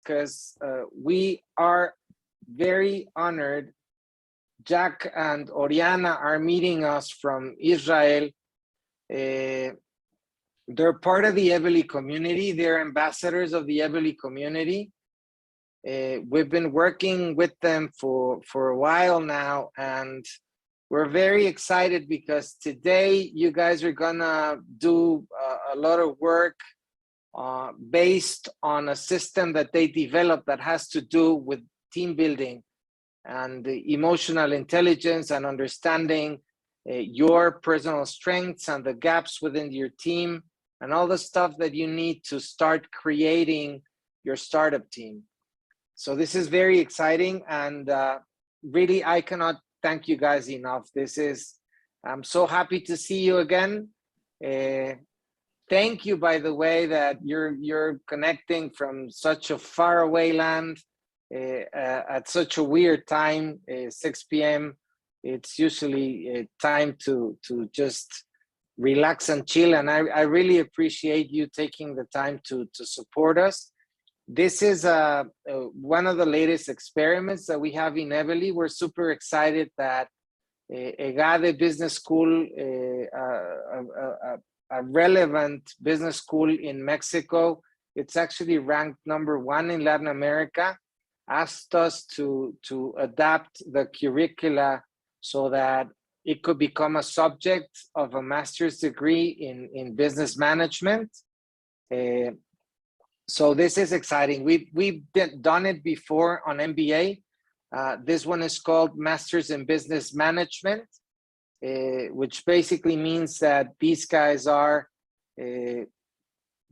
because we are very honored. Jack and Oriana are meeting us from Israel. They're part of the EBELI community. They're ambassadors of the EBELI community. We've been working with them for a while now, and we're very excited because today you guys are gonna do a lot of work based on a system that they developed that has to do with team building and the emotional intelligence and understanding your personal strengths and the gaps within your team and all the stuff that you need to start creating your startup team. So this is very exciting, and really I cannot thank you guys enough. I'm so happy to see you again. Thank you, by the way, that you're connecting from such a faraway land at such a weird time, 6 p.m. It's usually time to just relax and chill, and I really appreciate you taking the time to support us. This is one of the latest experiments that we have in EBELI. We're super excited that EGAD Business School, a relevant business school in Mexico, it's actually ranked #1 in Latin America, asked us to adapt the curricula so that it could become a subject of a master's degree in business management. So this is exciting. We've done it before on MBA. This one is called Masters in Business Management, which basically means that these guys are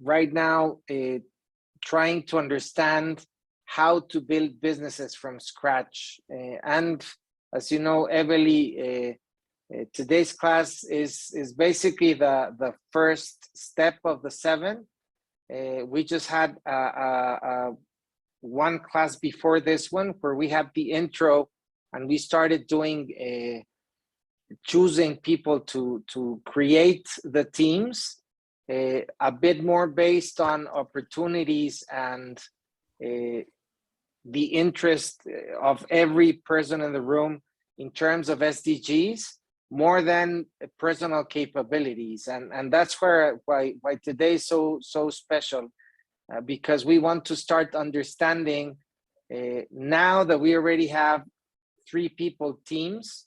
right now trying to understand how to build businesses from scratch. And as you know, EBELI, today's class is basically the first step of the 7. We just had one class before this one where we had the intro, and we started doing choosing people to create the teams, a bit more based on opportunities and the interest of every person in the room in terms of SDGs, more than personal capabilities. And that's why today is so special, because we want to start understanding now that we already have 3-people teams,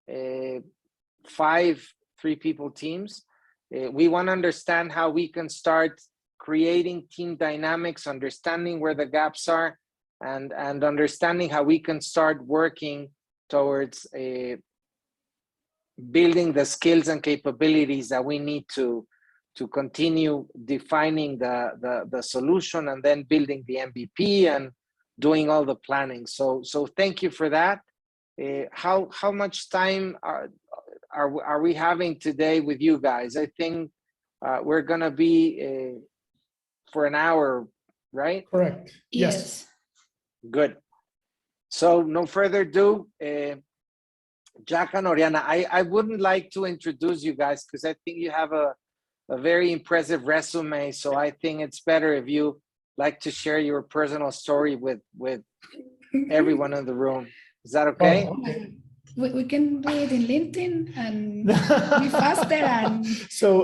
5 3-people teams. We want to understand how we can start creating team dynamics, understanding where the gaps are, and understanding how we can start working towards building the skills and capabilities that we need to continue defining the solution, and then building the MVP and doing all the planning. So thank you for that. How much time are we having today with you guys? I think we're gonna be for an hour, right? Correct. Yes. Good. So no further ado, Jack and Oriana, I wouldn't like to introduce you guys because I think you have a very impressive resume. So I think it's better if you like to share your personal story with everyone in the room. Is that okay? Oh, okay. We can do it in LinkedIn and be faster and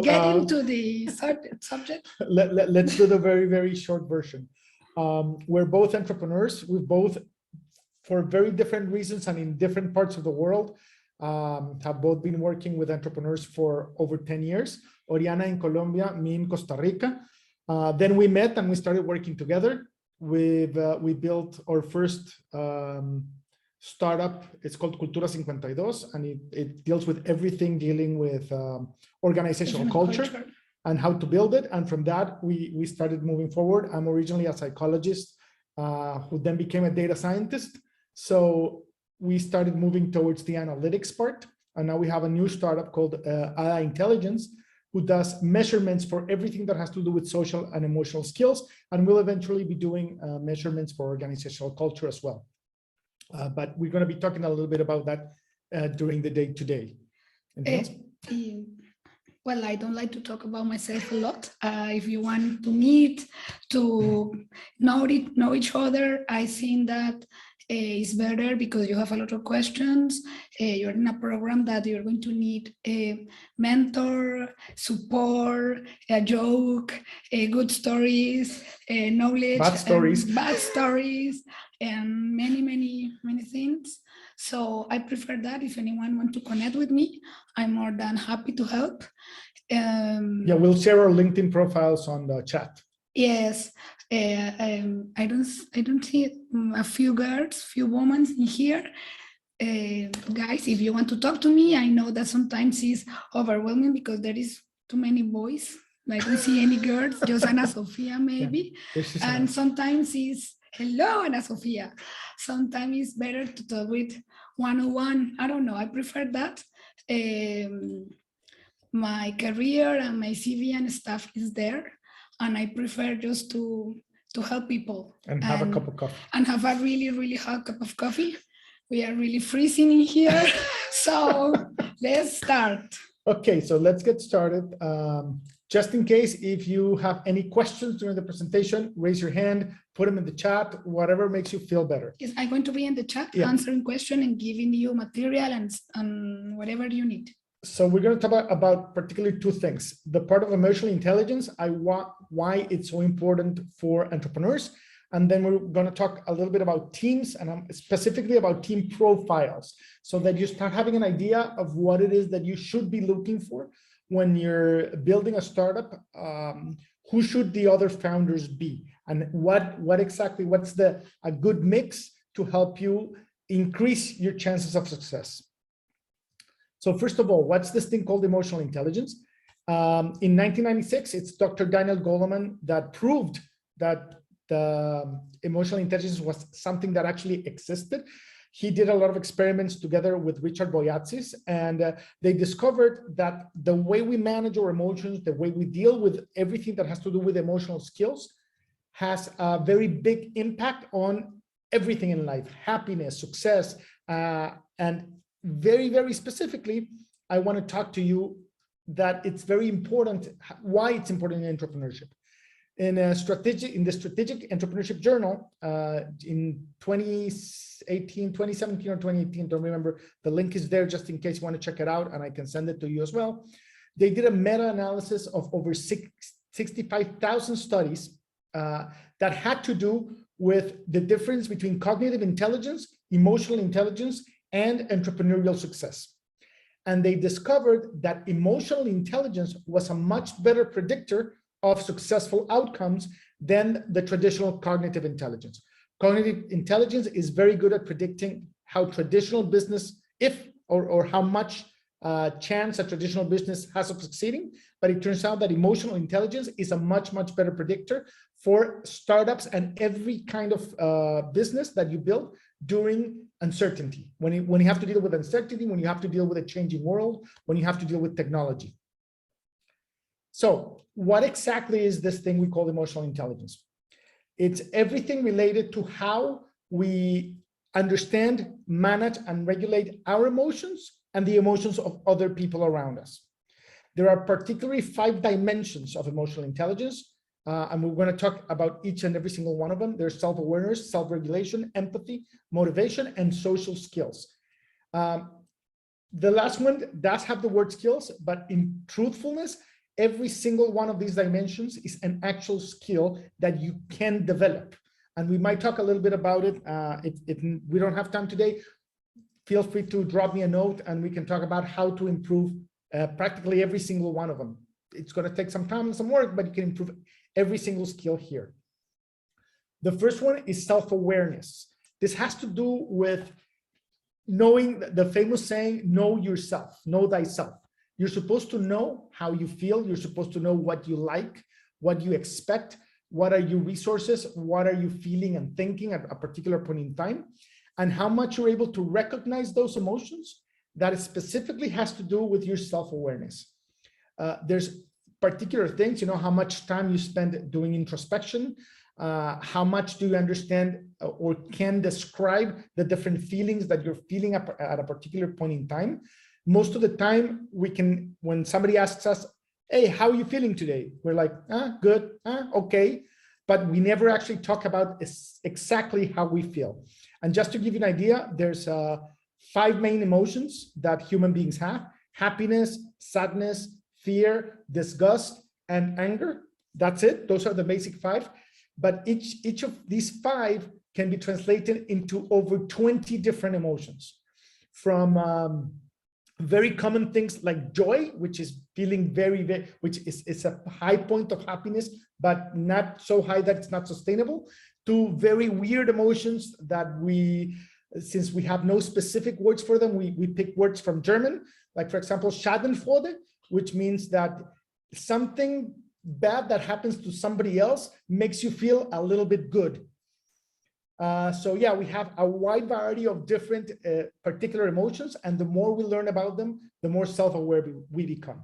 get into the subject. Let's do the very, very short version. We're both entrepreneurs. We've both, for very different reasons and in different parts of the world, have both been working with entrepreneurs for over 10 years. Oriana in Colombia, me in Costa Rica. Then we met and we started working together. We built our first startup. It's called Cultura 52, and it deals with everything dealing with organizational culture and how to build it. And from that, we started moving forward. I'm originally a psychologist who then became a data scientist. So we started moving towards the analytics part. And now we have a new startup called AI Intelligence, who does measurements for everything that has to do with social and emotional skills. And we'll eventually be doing measurements for organizational culture as well. But we're going to be talking a little bit about that during the day today. Well, I don't like to talk about myself a lot. If you want to meet, to know each other, I think that it's better because you have a lot of questions. You're in a program that you're going to need a mentor, support, a joke, good stories, knowledge, Bad stories, and many things. So I prefer that. If anyone wants to connect with me, I'm more than happy to help. Yeah, we'll share our LinkedIn profiles on the chat. Yes, I don't see a few girls, few women in here. Guys, if you want to talk to me, I know that sometimes it's overwhelming because there is too many boys. I don't see any girls, just Ana Sofia maybe. Yeah, and sometimes it's hello, Ana Sofia. Sometimes it's better to talk with one-on-one. I don't know. I prefer that. My career and my CV and stuff is there, and I prefer just to help people and have a cup of coffee and have a really hot cup of coffee. We are really freezing in here, so let's start. Okay, so let's get started. Just in case, if you have any questions during the presentation, raise your hand, put them in the chat, whatever makes you feel better. Yes, I'm going to be in the chat, answering questions and giving you material and whatever you need. So we're going to talk about particularly two things. The part of emotional intelligence, why it's so important for entrepreneurs. And then we're going to talk a little bit about teams and specifically about team profiles so that you start having an idea of what it is that you should be looking for when you're building a startup. Who should the other founders be? And what's a good mix to help you increase your chances of success? So first of all, what's this thing called emotional intelligence? In 1996, it's Dr. Daniel Goleman that proved that the emotional intelligence was something that actually existed. He did a lot of experiments together with Richard Boyatzis, and they discovered that the way we manage our emotions, the way we deal with everything that has to do with emotional skills has a very big impact on everything in life, happiness, success, and very specifically, I want to talk to you that it's very important, why it's important in entrepreneurship. In the Strategic Entrepreneurship Journal in 2017 or 2018, don't remember, the link is there just in case you want to check it out, and I can send it to you as well. They did a meta-analysis of over 65,000 studies that had to do with the difference between cognitive intelligence, emotional intelligence, and entrepreneurial success. And they discovered that emotional intelligence was a much better predictor of successful outcomes than the traditional cognitive intelligence. Cognitive intelligence is very good at predicting how traditional business, or how much chance a traditional business has of succeeding, but it turns out that emotional intelligence is a much better predictor for startups and every kind of business that you build during uncertainty, when you have to deal with uncertainty, when you have to deal with a changing world, when you have to deal with technology. So what exactly is this thing we call emotional intelligence? It's everything related to how we understand, manage, and regulate our emotions and the emotions of other people around us. There are particularly 5 dimensions of emotional intelligence, and we're going to talk about each and every single one of them. There's self-awareness, self-regulation, empathy, motivation, and social skills. The last one does have the word skills, but in truthfulness, every single one of these dimensions is an actual skill that you can develop. And we might talk a little bit about it. We don't have time today. Feel free to drop me a note and we can talk about how to improve practically every single one of them. It's going to take some time and some work, but you can improve every single skill here. The first one is self-awareness. This has to do with knowing the famous saying, know yourself, know thyself. You're supposed to know how you feel. You're supposed to know what you like, what you expect, what are your resources, what are you feeling and thinking at a particular point in time, and how much you're able to recognize those emotions. That specifically has to do with your self-awareness. There's particular things, how much time you spend doing introspection, how much do you understand or can describe the different feelings that you're feeling at a particular point in time. Most of the time we can, when somebody asks us, hey, how are you feeling today? We're like, good, okay. But we never actually talk about exactly how we feel. And just to give you an idea, there's 5 main emotions that human beings have: happiness, sadness, fear, disgust, and anger. That's it. Those are the basic 5. But each of these 5 can be translated into over 20 different emotions, from very common things like joy, which is feeling very, which is a high point of happiness, but not so high that it's not sustainable, to very weird emotions that we, since we have no specific words for them, we pick words from German, like, for example, Schadenfreude, which means that something bad that happens to somebody else makes you feel a little bit good. So yeah, we have a wide variety of different particular emotions, and the more we learn about them, the more self-aware we become.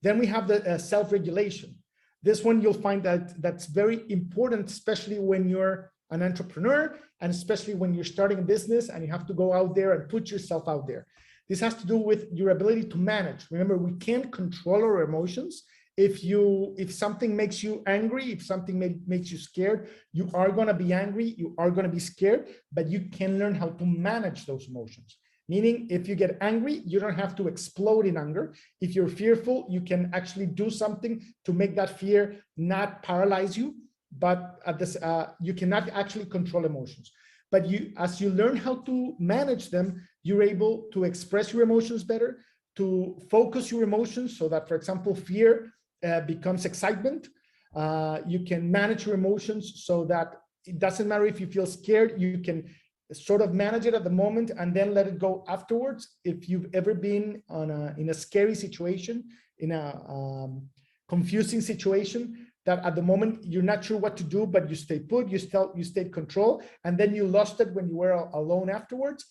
Then we have the self-regulation. This one you'll find that that's very important, especially when you're an entrepreneur, and especially when you're starting a business and you have to go out there and put yourself out there. This has to do with your ability to manage. Remember, we can't control our emotions. If something makes you angry, if something makes you scared, you are going to be angry, you are going to be scared, but you can learn how to manage those emotions. Meaning, if you get angry, you don't have to explode in anger. If you're fearful, you can actually do something to make that fear not paralyze you, but at this, you cannot actually control emotions. But as you learn how to manage them, you're able to express your emotions better, to focus your emotions so that, for example, fear becomes excitement. You can manage your emotions so that it doesn't matter if you feel scared, you can sort of manage it at the moment and then let it go afterwards. If you've ever been in a scary situation, in a confusing situation, that at the moment you're not sure what to do, but you stay put, you stayed control, and then you lost it when you were alone afterwards.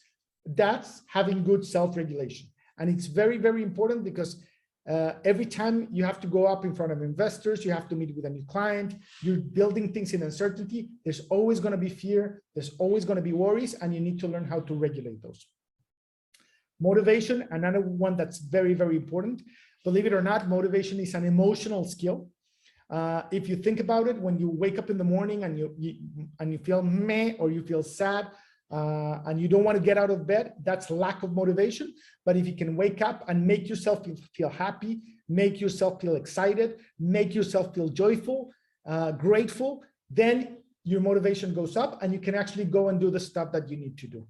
That's having good self-regulation. And it's very, very important, because every time you have to go up in front of investors, you have to meet with a new client, you're building things in uncertainty, there's always going to be fear, there's always going to be worries, and you need to learn how to regulate those. Motivation, another one that's very, very important. Believe it or not, motivation is an emotional skill. If you think about it, when you wake up in the morning and you feel meh, or you feel sad, and you don't want to get out of bed, that's lack of motivation. But if you can wake up and make yourself feel happy, make yourself feel excited, make yourself feel joyful, grateful, then your motivation goes up and you can actually go and do the stuff that you need to do.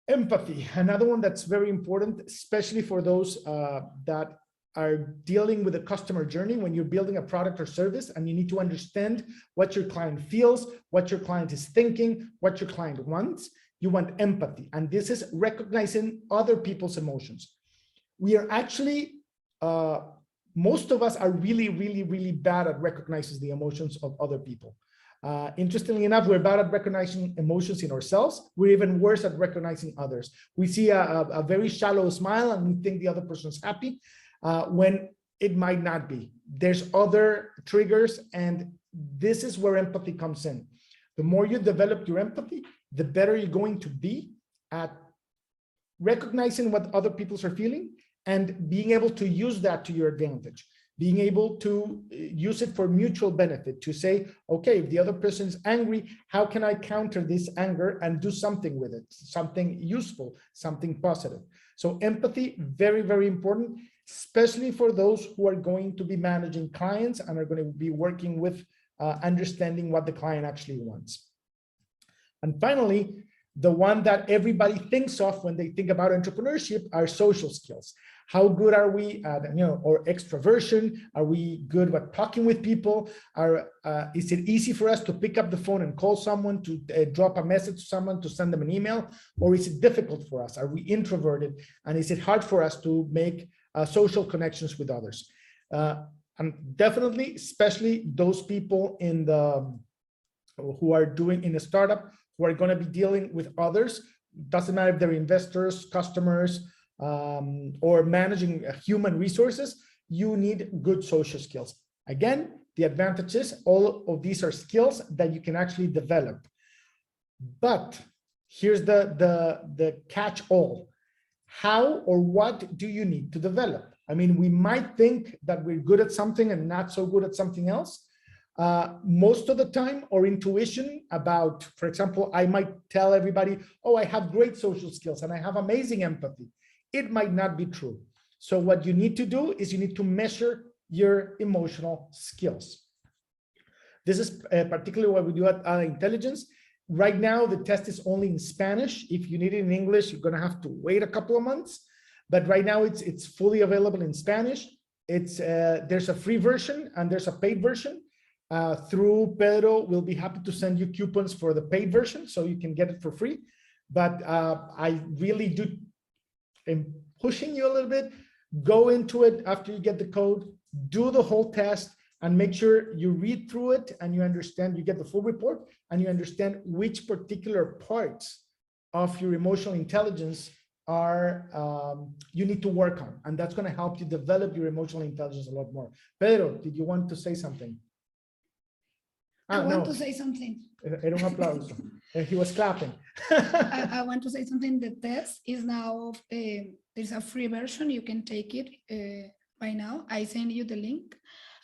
Empathy, another one that's very important, especially for those that are dealing with a customer journey. When you're building a product or service and you need to understand what your client feels, what your client is thinking, what your client wants, you want empathy. And this is recognizing other people's emotions. We are actually, most of us are really, really, really bad at recognizing the emotions of other people. Interestingly enough, we're bad at recognizing emotions in ourselves. We're even worse at recognizing others. We see a very shallow smile and we think the other person's happy, when it might not be. There's other triggers, and this is where empathy comes in. The more you develop your empathy, the better you're going to be at recognizing what other people are feeling and being able to use that to your advantage. Being able to use it for mutual benefit, to say, okay, if the other person is angry, how can I counter this anger and do something with it, something useful, something positive. So empathy, very, very important, especially for those who are going to be managing clients and are going to be working with understanding what the client actually wants. And finally, the one that everybody thinks of when they think about entrepreneurship are social skills. How good are we at, or extroversion? Are we good at talking with people? Is it easy for us to pick up the phone and call someone, to drop a message to someone, to send them an email? Or is it difficult for us? Are we introverted? And is it hard for us to make social connections with others? And definitely, especially those people who are doing in a startup, who are going to be dealing with others, doesn't matter if they're investors, customers, or managing human resources, you need good social skills. Again, the advantage is all of these are skills that you can actually develop. But here's the catch-all. how or what do you need to develop? I mean, we might think that we're good at something and not so good at something else. Most of the time, our intuition about, for example, I might tell everybody, oh, I have great social skills and I have amazing empathy. It might not be true. So what you need to do is you need to measure your emotional skills. This is particularly what we do at Intelligence. Right now, the test is only in Spanish. If you need it in English, you're going to have to wait a couple of months. But right now, it's fully available in Spanish. There's a free version and there's a paid version. Through Pedro, we'll be happy to send you coupons for the paid version so you can get it for free. But I really am pushing you a little bit. Go into it after you get the code, do the whole test, and make sure you read through it and you understand, you get the full report and you understand which particular parts of your emotional intelligence are you need to work on. And that's going to help you develop your emotional intelligence a lot more. Pedro, did you want to say something? I want to say something. Era un aplauso. He was clapping. I want to say something. The test is now, there's a free version. You can take it by now. I send you the link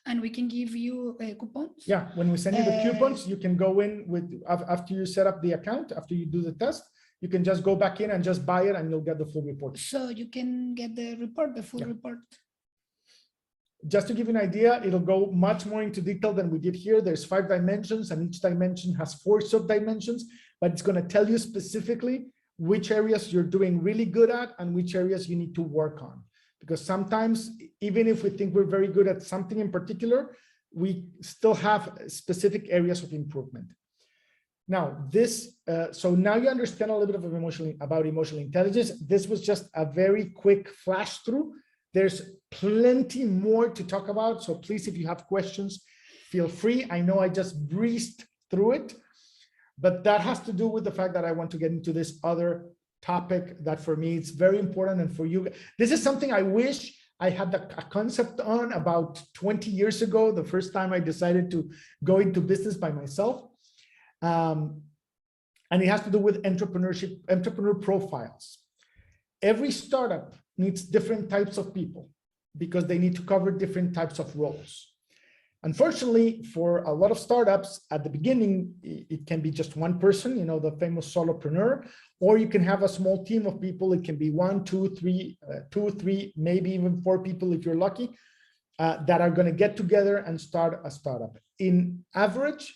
and we can give you coupons. Yeah, when we send you the coupons, you can go in with, after you set up the account, after you do the test, you can just go back in and just buy it and you'll get the full report. So you can get the report, the full report. Just to give you an idea, it'll go much more into detail than we did here. There's 5 dimensions and each dimension has 4 sub-dimensions, but it's going to tell you specifically which areas you're doing really good at and which areas you need to work on. Because sometimes, even if we think we're very good at something in particular, we still have specific areas of improvement. Now, so now you understand a little bit of about emotional intelligence. This was just a very quick flash through. There's plenty more to talk about. So please, if you have questions, feel free. I know I just breezed through it, but that has to do with the fact that I want to get into this other topic that for me, it's very important. And for you, this is something I wish I had a concept on about 20 years ago, the first time I decided to go into business by myself. And it has to do with entrepreneurship, entrepreneur profiles. Every startup needs different types of people because they need to cover different types of roles. Unfortunately, for a lot of startups at the beginning, it can be just one person, you know, the famous solopreneur, or you can have a small team of people. It can be 1, 2, 3, maybe even 4 people if you're lucky, that are going to get together and start a startup. In average,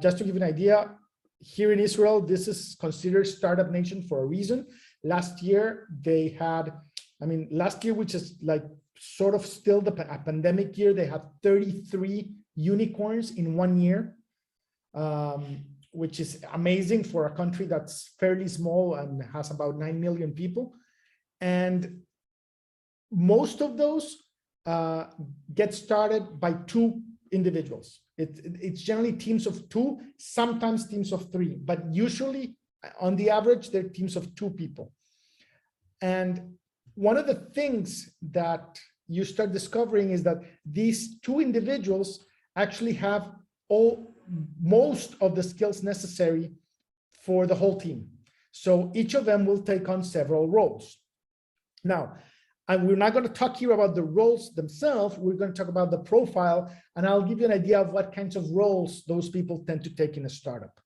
just to give you an idea, here in Israel, this is considered startup nation for a reason. Last year, they had, last year, which is like sort of still a pandemic year, they had 33 unicorns in 1 year, which is amazing for a country that's fairly small and has about 9 million people. And most of those get started by 2 individuals. It's generally teams of 2, sometimes teams of 3, but usually on the average, they're teams of 2 people. And one of the things that you start discovering is that these 2 individuals actually have most of the skills necessary for the whole team. So each of them will take on several roles. Now, and we're not going to talk here about the roles themselves. We're going to talk about the profile, and I'll give you an idea of what kinds of roles those people tend to take in a startup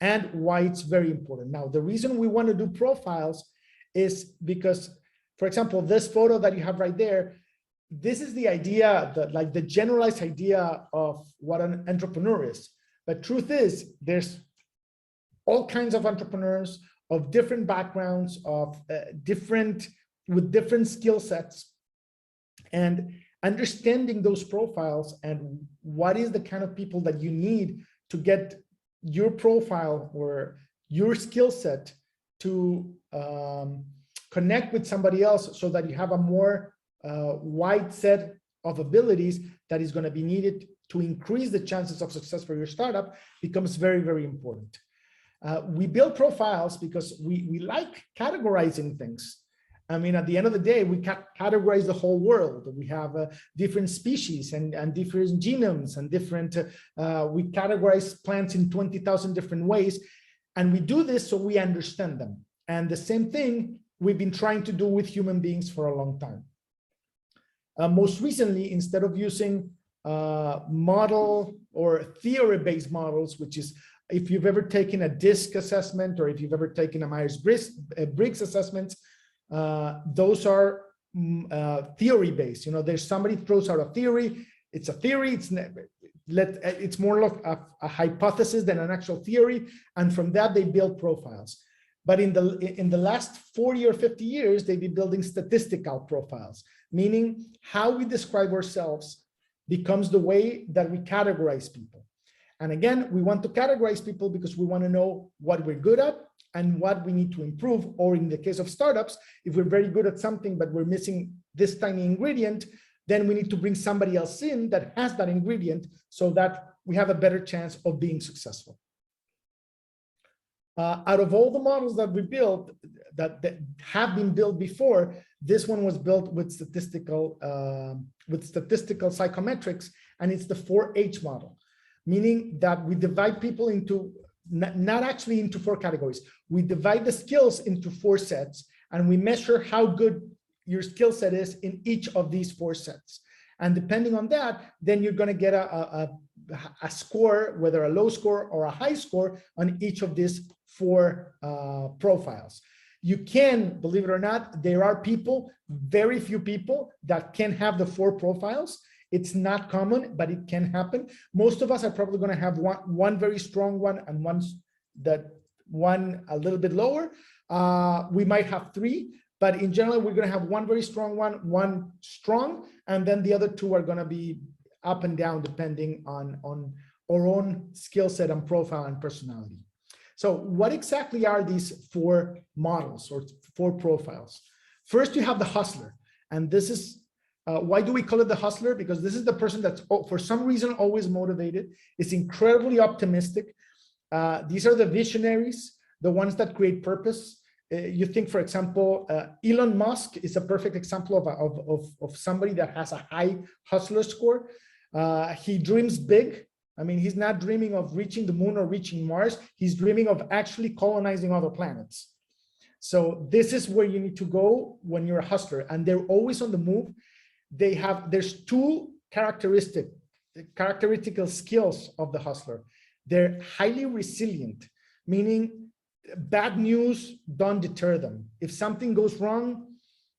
and why it's very important. Now, the reason we want to do profiles is because, for example, this photo that you have right there, this is the idea, that like the generalized idea of what an entrepreneur is. But truth is, there's all kinds of entrepreneurs of different backgrounds, of with different skill sets, and understanding those profiles and what is the kind of people that you need to get your profile or your skill set to connect with somebody else so that you have a more wide set of abilities that is going to be needed to increase the chances of success for your startup becomes very, very important. We build profiles because we like categorizing things. At the end of the day, we categorize the whole world. We have different species and different genomes and different, we categorize plants in 20,000 different ways. And we do this so we understand them. And the same thing we've been trying to do with human beings for a long time. Most recently, instead of using model or theory-based models, which is if you've ever taken a DISC assessment or if you've ever taken a Myers-Briggs assessment, those are theory-based. You know, there's somebody throws out a theory. It's a theory. It's more like a hypothesis than an actual theory, and from that they build profiles. But in the last 40 or 50 years, they've been building statistical profiles, meaning how we describe ourselves becomes the way that we categorize people. And again, we want to categorize people because we want to know what we're good at and what we need to improve. Or in the case of startups, if we're very good at something, but we're missing this tiny ingredient, then we need to bring somebody else in that has that ingredient so that we have a better chance of being successful. Out of all the models that we built that have been built before, this one was built with statistical psychometrics, and it's the 4H model, meaning that we divide people into not actually into 4 categories. We divide the skills into 4 sets, and we measure how good your skill set is in each of these 4 sets. And depending on that, then you're going to get a score, whether a low score or a high score on each of these 4 profiles. You can, believe it or not, there are people, very few people that can have the 4 profiles. It's not common, but it can happen. Most of us are probably going to have one very strong one and one a little bit lower. We might have 3, but in general, we're going to have one very strong one strong, and then the other 2 are going to be up and down depending on our own skill set and profile and personality. So what exactly are these 4 models or 4 profiles? First, you have the hustler. And this is, why do we call it the hustler? Because this is the person that's, for some reason, always motivated, is incredibly optimistic. These are the visionaries, the ones that create purpose. You think, for example, Elon Musk is a perfect example of somebody that has a high hustler score. He dreams big. I mean, he's not dreaming of reaching the moon or reaching Mars. He's dreaming of actually colonizing other planets. So this is where you need to go when you're a hustler, and they're always on the move. There's 2 characteristical skills of the hustler. They're highly resilient, meaning bad news don't deter them. If something goes wrong,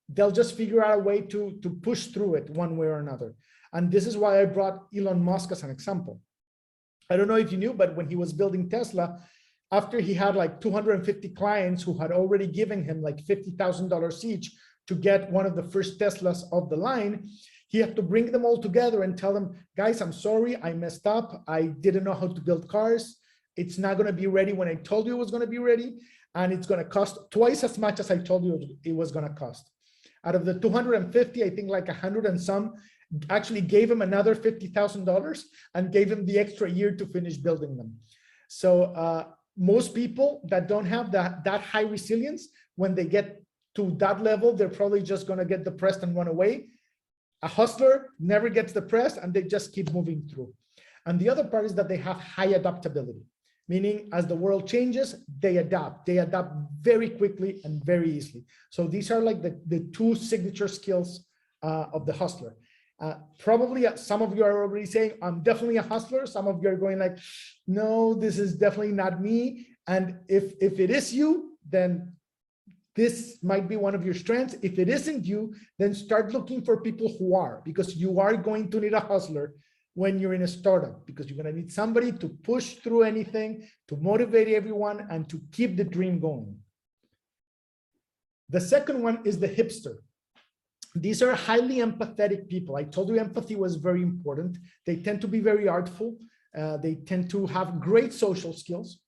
they'll just figure out a way to push through it one way or another. And this is why I brought Elon Musk as an example. I don't know if you knew, but when he was building Tesla, after he had like 250 clients who had already given him like $50,000 each to get one of the first Teslas off the line, he had to bring them all together and tell them, guys, I'm sorry, I messed up. I didn't know how to build cars. It's not going to be ready when I told you it was going to be ready. And it's going to cost twice as much as I told you it was going to cost. Out of the 250, I think like 100 and some actually gave him another $50,000 and gave him the extra year to finish building them. So most people that don't have that high resilience, when they get to that level, they're probably just going to get depressed and run away. A hustler never gets depressed and they just keep moving through. And the other part is that they have high adaptability, meaning as the world changes, they adapt very quickly and very easily. So these are like the 2 signature skills of the hustler. Probably some of you are already saying, I'm definitely a hustler. Some of you are going like, no, this is definitely not me. And if it is you, then this might be one of your strengths. If it isn't you, then start looking for people who are, because you are going to need a hustler when you're in a startup, because you're going to need somebody to push through anything, to motivate everyone, and to keep the dream going. The second one is the hipster. These are highly empathetic people. I told you empathy was very important. They tend to be very artful. They tend to have great social skills.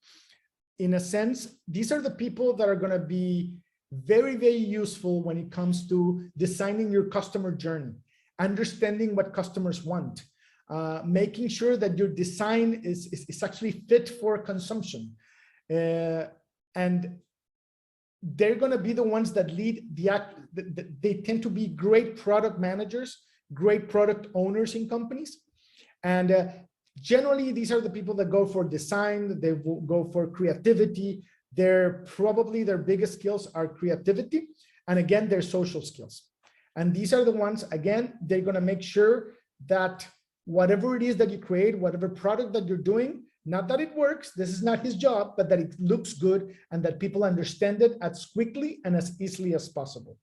In a sense, these are the people that are going to be very, very useful when it comes to designing your customer journey, understanding what customers want, making sure that your design is actually fit for consumption. And they're going to be the ones that lead they tend to be great product managers, great product owners in companies. And generally, these are the people that go for design, they will go for creativity. Probably their biggest skills are creativity. And again, they're social skills. And these are the ones, again, they're going to make sure that whatever it is that you create, whatever product that you're doing, not that it works, this is not his job, but that it looks good and that people understand it as quickly and as easily as possible.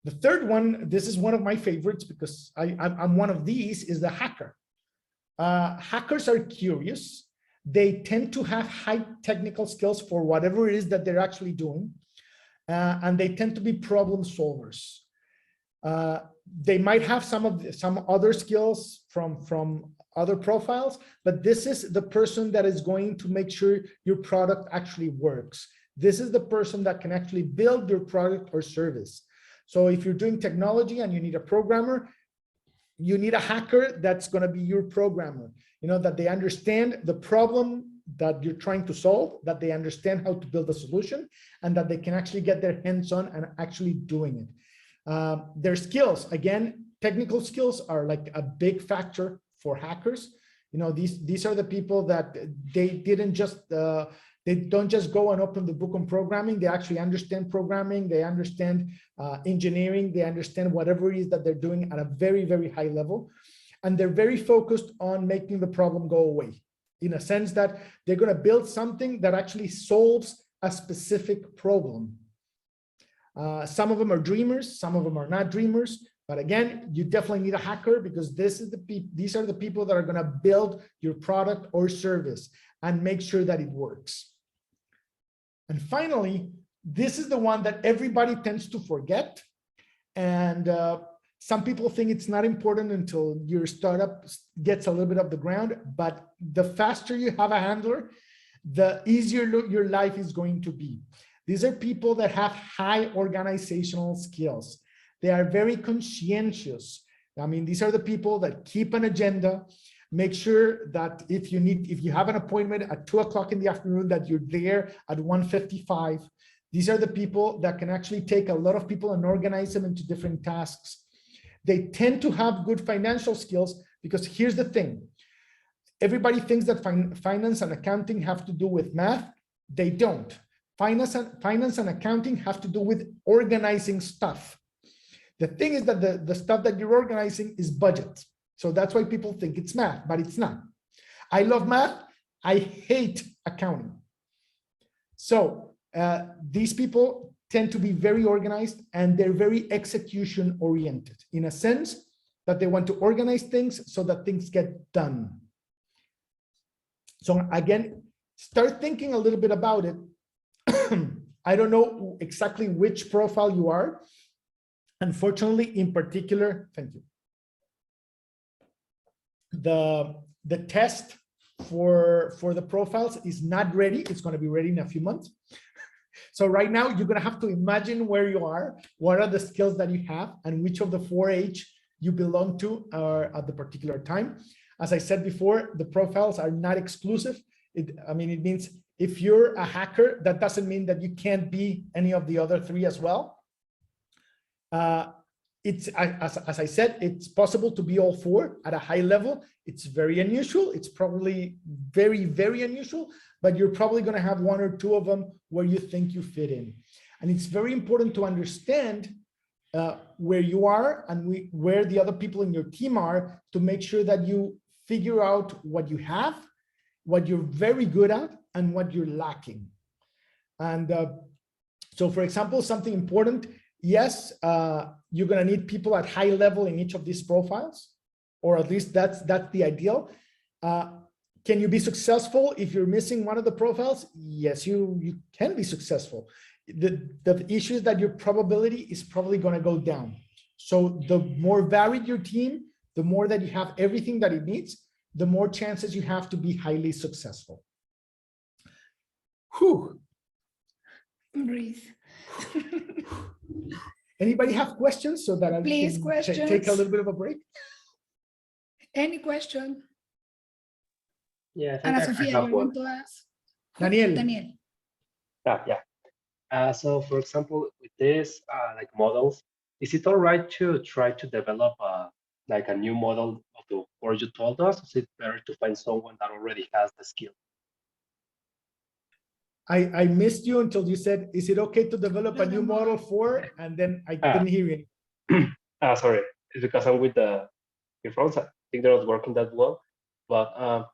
The third one, this is one of my favorites because I'm one of these, is the hacker. Hackers are curious. They tend to have high technical skills for whatever it is that they're actually doing. And they tend to be problem solvers. They might have some other skills from other profiles, but this is the person that is going to make sure your product actually works. This is the person that can actually build your product or service. So if you're doing technology and you need a programmer, you need a hacker that's going to be your programmer, you know, that they understand the problem that you're trying to solve, that they understand how to build a solution, and that they can actually get their hands on and actually doing it. Their skills, again, technical skills are like a big factor for hackers. You know, these are the people that they don't just go and open the book on programming. They actually understand programming. They understand engineering. They understand whatever it is that they're doing at a very, very high level. And they're very focused on making the problem go away, in a sense that they're going to build something that actually solves a specific problem. Some of them are dreamers, some of them are not dreamers. But again, you definitely need a hacker because these are the people that are going to build your product or service and make sure that it works. And finally, this is the one that everybody tends to forget. And some people think it's not important until your startup gets a little bit off the ground. But the faster you have a handler, the easier your life is going to be. These are people that have high organizational skills. They are very conscientious. I mean, these are the people that keep an agenda, make sure that if you have an appointment at 2 o'clock in the afternoon, that you're there at 1:55. These are the people that can actually take a lot of people and organize them into different tasks. They tend to have good financial skills because here's the thing. Everybody thinks that finance and accounting have to do with math. They don't. Finance and accounting have to do with organizing stuff. The thing is that the stuff that you're organizing is budget. So that's why people think it's math, but it's not. I love math. I hate accounting. So these people tend to be very organized and they're very execution oriented in a sense that they want to organize things so that things get done. So again, start thinking a little bit about it. I don't know exactly which profile you are. Unfortunately, in particular, thank you. The test for the profiles is not ready. It's going to be ready in a few months. So right now, you're going to have to imagine where you are, what are the skills that you have, and which of the 4H you belong to at the particular time. As I said before, the profiles are not exclusive. It means if you're a hacker, that doesn't mean that you can't be any of the other 3 as well. As I said, it's possible to be all 4 at a high level. It's very unusual. It's probably very, very unusual, but you're probably going to have 1 or 2 of them where you think you fit in. And it's very important to understand where you are and where the other people in your team are to make sure that you figure out what you have, what you're very good at, and what you're lacking. And so, for example, something important, yes, you're going to need people at high level in each of these profiles, or at least that's the ideal. Can you be successful if you're missing one of the profiles? Yes, you can be successful. The issue is that your probability is probably going to go down. So the more varied your team, the more that you have everything that it needs, the more chances you have to be highly successful. Whew. Breathe. Anybody have questions so that I Please, can take a little bit of a break? Any question? Yeah, Ana Sofía, you want to ask? Daniel. Daniel. Yeah. So, for example, with this like models, is it all right to try to develop like a new model of the or you told us? Is it better to find someone that already has the skill? I missed you until you said, is it okay to develop a new model for? And then I couldn't hear you. Sorry, it's because I'm with the earphones. I think they're not working that well. But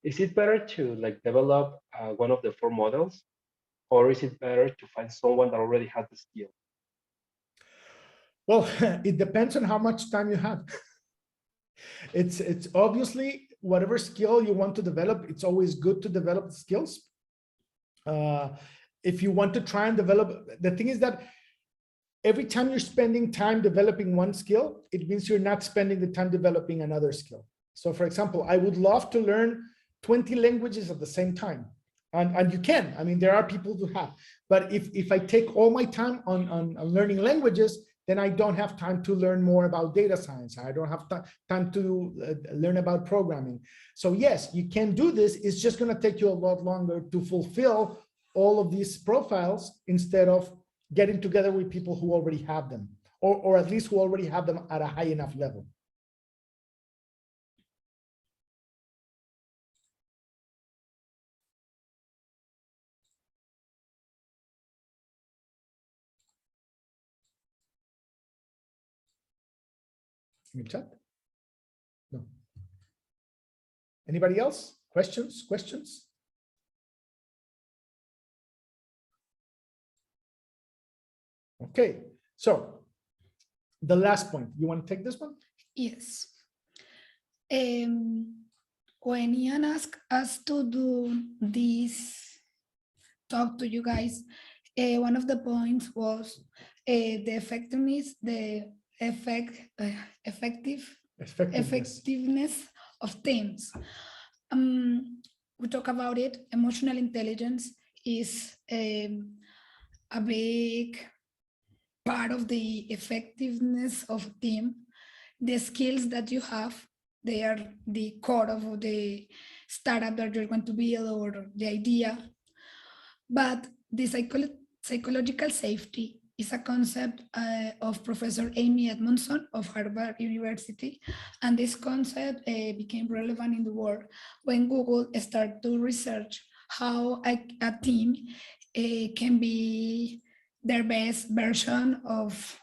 is it better to like develop one of the 4 models, or is it better to find someone that already has the skill? Well, it depends on how much time you have. It's obviously whatever skill you want to develop, it's always good to develop skills. If you want to try and develop, the thing is that every time you're spending time developing one skill, it means you're not spending the time developing another skill. So for example, I would love to learn 20 languages at the same time. And you can, I mean, there are people who have, but if I take all my time on learning languages, then I don't have time to learn more about data science. I don't have time to learn about programming. So yes, you can do this. It's just going to take you a lot longer to fulfill all of these profiles instead of getting together with people who already have them, or at least who already have them at a high enough level. In the chat? No. Anybody else? Questions? Okay, so the last point. You want to take this one? Yes. When Ian asked us to do this talk to you guys, one of the points was the effectiveness, the effectiveness of teams. We talk about it. Emotional intelligence is a big part of the effectiveness of a team. The skills that you have, they are the core of the startup that you're going to build or the idea. But the psychological safety is a concept of Professor Amy Edmondson of Harvard University. And this concept became relevant in the world when Google started to research how a team can be their best version of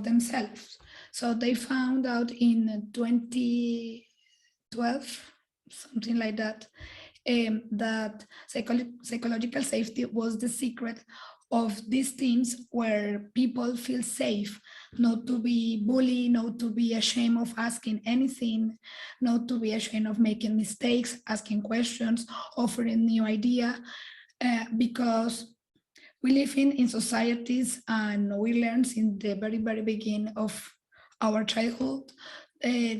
themselves. So they found out in 2012, something like that, that psychological safety was the secret of these teams where people feel safe, not to be bullied, not to be ashamed of asking anything, not to be ashamed of making mistakes, asking questions, offering new idea, because we live in societies and we learn in the very, very beginning of our childhood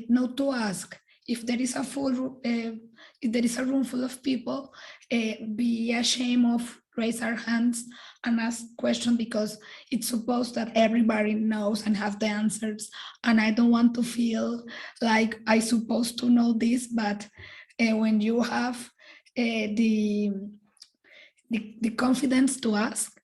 not to ask. If there is a room full of people, be ashamed of raise our hands and ask questions, because it's supposed that everybody knows and have the answers. And I don't want to feel like I supposed to know this, but when you have the confidence to ask,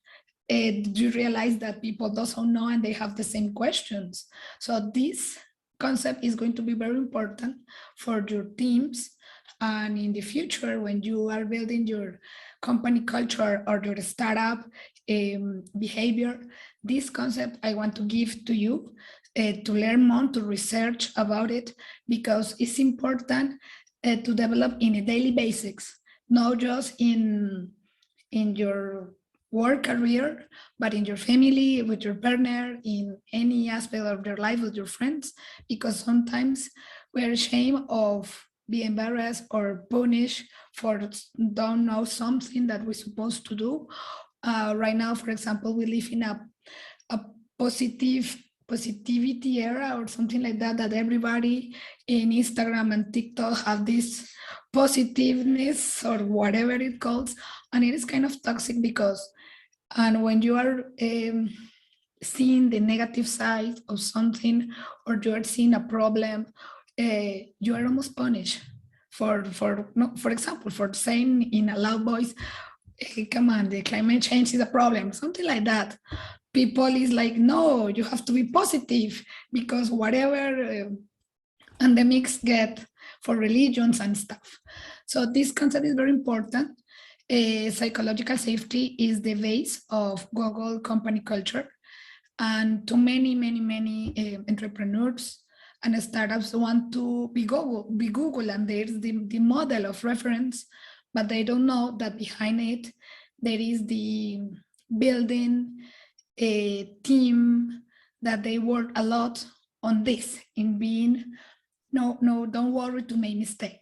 you realize that people don't know and they have the same questions. So this concept is going to be very important for your teams. And in the future, when you are building your company culture or your startup behavior, this concept I want to give to you to learn more, to research about it, because it's important to develop in a daily basis, not just in your work career, but in your family, with your partner, in any aspect of your life with your friends, because sometimes we're ashamed of being embarrassed or punished for don't know something that we're supposed to do. Right now, for example, we live in a positivity era or something like that, that everybody in Instagram and TikTok have this positiveness or whatever it calls, and it is kind of toxic because, and when you are seeing the negative side of something, or you are seeing a problem, you are almost punished for example, for saying in a loud voice, hey, come on, the climate change is a problem, something like that. People is like, no, you have to be positive, because whatever pandemics get for religions and stuff. So this concept is very important. Psychological safety is the base of Google company culture. And too many entrepreneurs and startups want to be Google, and there's the model of reference, but they don't know that behind it, there is the building a team that they work a lot on this, in being, no, don't worry to make mistakes.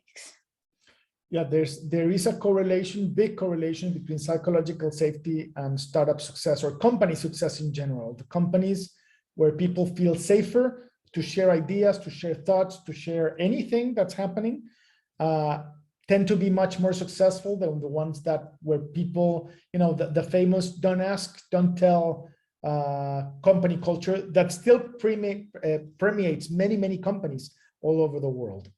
Yeah, there is a correlation, big correlation between psychological safety and startup success or company success in general. The companies where people feel safer to share ideas, to share thoughts, to share anything that's happening, tend to be much more successful than the ones that where people, you know, the famous don't ask, don't tell company culture that still permeates many companies all over the world.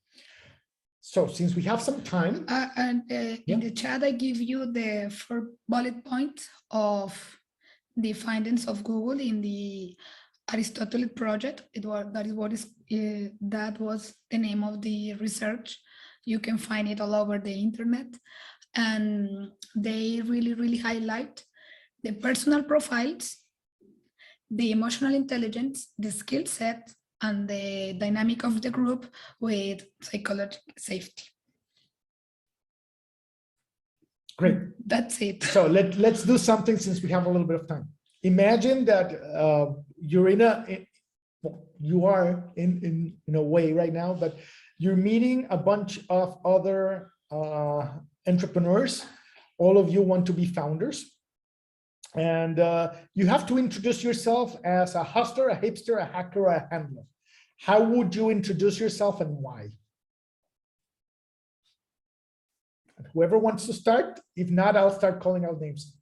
So since we have some time. In the chat, I give you the 4 bullet points of the findings of Google in the Aristotle project. That was the name of the research. You can find it all over the internet. And they really highlight the personal profiles, the emotional intelligence, the skill set, and the dynamic of the group with psychological safety. Great. That's it. So let's do something since we have a little bit of time. Imagine that you are in a way right now, but you're meeting a bunch of other entrepreneurs. All of you want to be founders. And you have to introduce yourself as a hustler, a hipster, a hacker, or a handler. How would you introduce yourself and why? And whoever wants to start, if not, I'll start calling out names.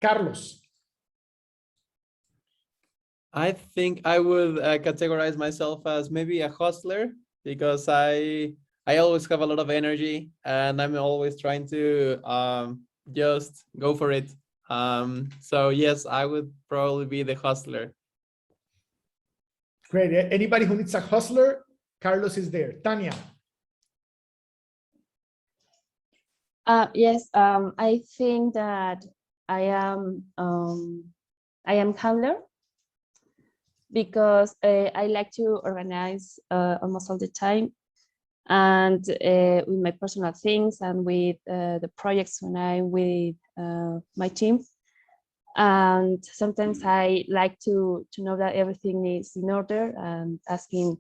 Carlos. I think I would categorize myself as maybe a hustler, because I always have a lot of energy and I'm always trying to just go for it. So yes, I would probably be the hustler. Great. Anybody who needs a hustler, Carlos is there. Tanya. Yes, I think that I am handler, because I like to organize almost all the time, and with my personal things and with the projects when I'm with my team. And sometimes I like to know that everything is in order, and asking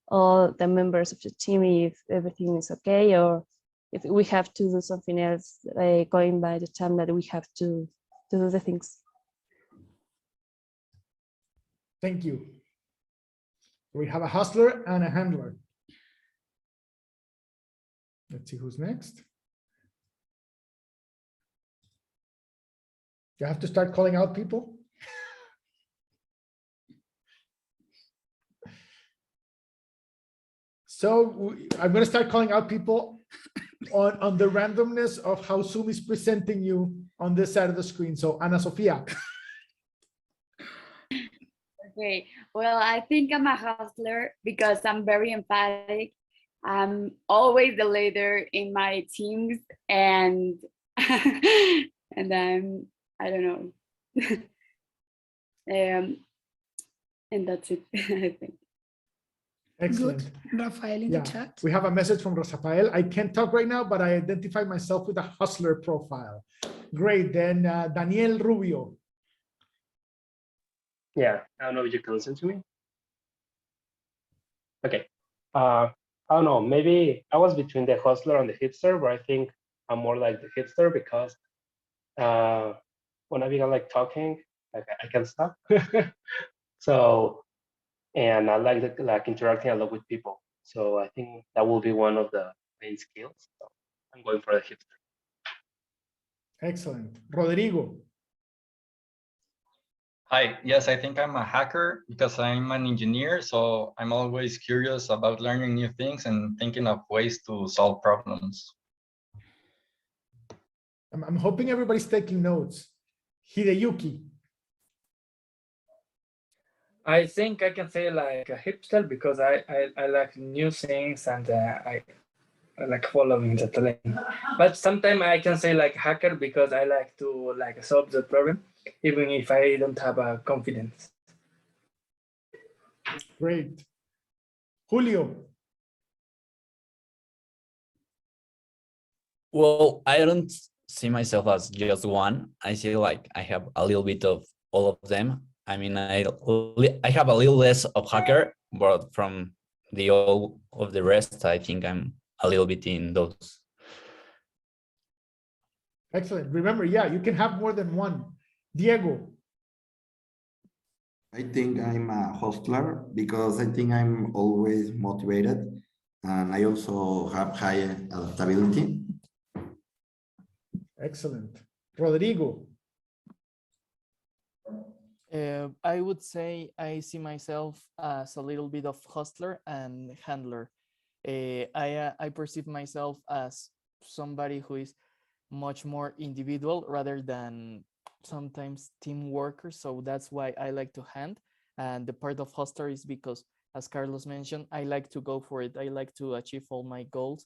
all the members of the team if everything is okay, or if we have to do something else, going by the time that we have to do the things. Thank you. We have a hustler and a handler. Let's see who's next. You have to start calling out people. So I'm going to start calling out people on the randomness of how Zoom is presenting you on this side of the screen. So Ana Sofia. Okay, well, I think I'm a hustler because I'm very emphatic. I'm always the leader in my teams, and and I don't know. And that's it, I think. Excellent. Good. Rafael in the chat. We have a message from Rafael. I can't talk right now, but I identify myself with a hustler profile. Great. Then Daniel Rubio. Yeah, I don't know if you can listen to me. Okay. I don't know, maybe I was between the hustler and the hipster, but I think I'm more like the hipster, because when I began like talking, like I can't stop. So, and I like interacting a lot with people. So I think that will be one of the main skills. So I'm going for the hipster. Excellent. Rodrigo. Hi, yes, I think I'm a hacker because I'm an engineer, so I'm always curious about learning new things and thinking of ways to solve problems. I'm hoping everybody's taking notes. Hideyuki. I think I can say like a hipster because I like new things, and like following the trend. But sometimes I can say like hacker because I like to like solve the problem, even if I don't have a confidence. Great. Julio. Well, I don't see myself as just one. I see like I have a little bit of all of them. I mean, I have a little less of hacker, but from the all of the rest, I think I'm a little bit in those. Excellent. Remember, yeah, you can have more than one. Diego. I think I'm a hustler because I think I'm always motivated and I also have high adaptability. Excellent. Rodrigo. I would say I see myself as a little bit of hustler and handler. I perceive myself as somebody who is much more individual rather than sometimes team worker. So that's why I like to hand. And the part of hustler is because, as Carlos mentioned, I like to go for it. I like to achieve all my goals.